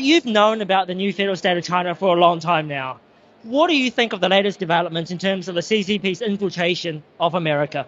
you've known about the new federal state of China for a long time now. What do you think of the latest developments in terms of the CCP's infiltration of America?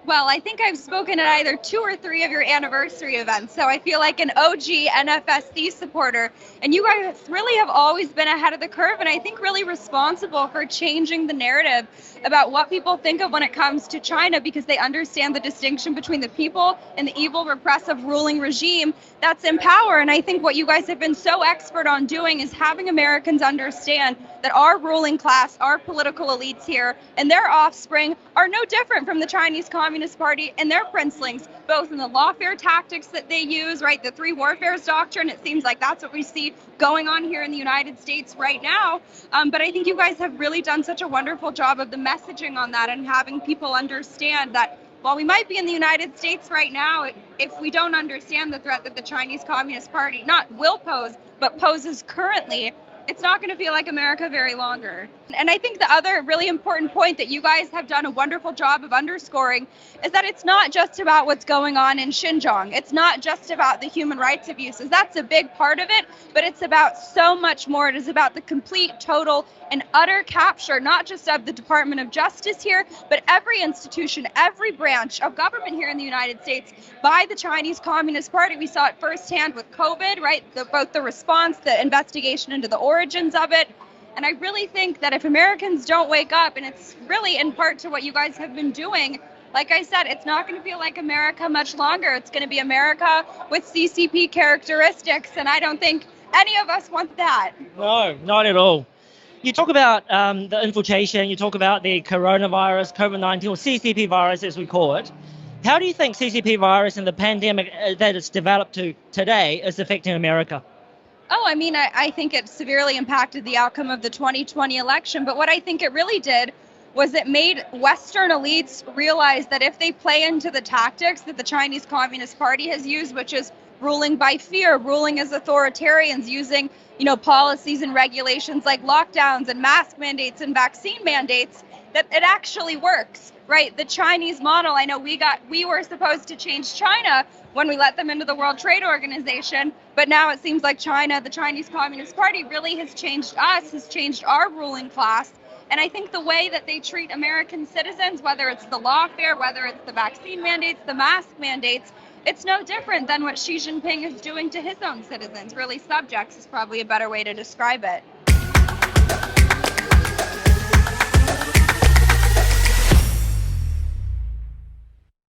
Well, I think I've spoken at either 2 or 3 of your anniversary events, so I feel like an OG NFSC supporter. And you guys really have always been ahead of the curve, and I think really responsible for changing the narrative about what people think of when it comes to China, because they understand the distinction between the people and the evil, repressive ruling regime that's in power. And I think what you guys have been so expert on doing is having Americans understand that our ruling class, our political elites here, and their offspring are no different from the Chinese Communist Party and their princelings, both in the lawfare tactics that they use, right? The 3 warfares doctrine, it seems like that's what we see going on here in the United States right now. But I think you guys have really done such a wonderful job of the messaging on that and having people understand that while we might be in the United States right now, if we don't understand the threat that the Chinese Communist Party not will pose, but poses currently, it's not going to feel like America very longer. And I think the other really important point that you guys have done a wonderful job of underscoring is that it's not just about what's going on in Xinjiang. It's not just about the human rights abuses. That's a big part of it, but it's about so much more. It is about the complete, total, and utter capture, not just of the Department of Justice here, but every institution, every branch of government here in the United States by the Chinese Communist Party. We saw it firsthand with COVID, right? Both the response, the investigation into the origins of it. And I really think that if Americans don't wake up, and it's really in part to what you guys have been doing, like I said, it's not going to feel like America much longer. It's going to be America with CCP characteristics, and I don't think any of us want that. No, not at all. You talk about the infiltration, you talk about the coronavirus, COVID-19, or CCP virus as we call it. How do you think CCP virus and the pandemic that it's developed to today is affecting America? Oh, I mean, I think it severely impacted the outcome of the 2020 election. But what I think it really did was it made Western elites realize that if they play into the tactics that the Chinese Communist Party has used, which is ruling by fear, ruling as authoritarians, using, policies and regulations like lockdowns and mask mandates and vaccine mandates, that it actually works, right? The Chinese model, I know we were supposed to change China when we let them into the World Trade Organization, but now it seems like China, the Chinese Communist Party, really has changed us, has changed our ruling class. And I think the way that they treat American citizens, whether it's the lawfare, whether it's the vaccine mandates, the mask mandates, it's no different than what Xi Jinping is doing to his own citizens. Really, subjects is probably a better way to describe it.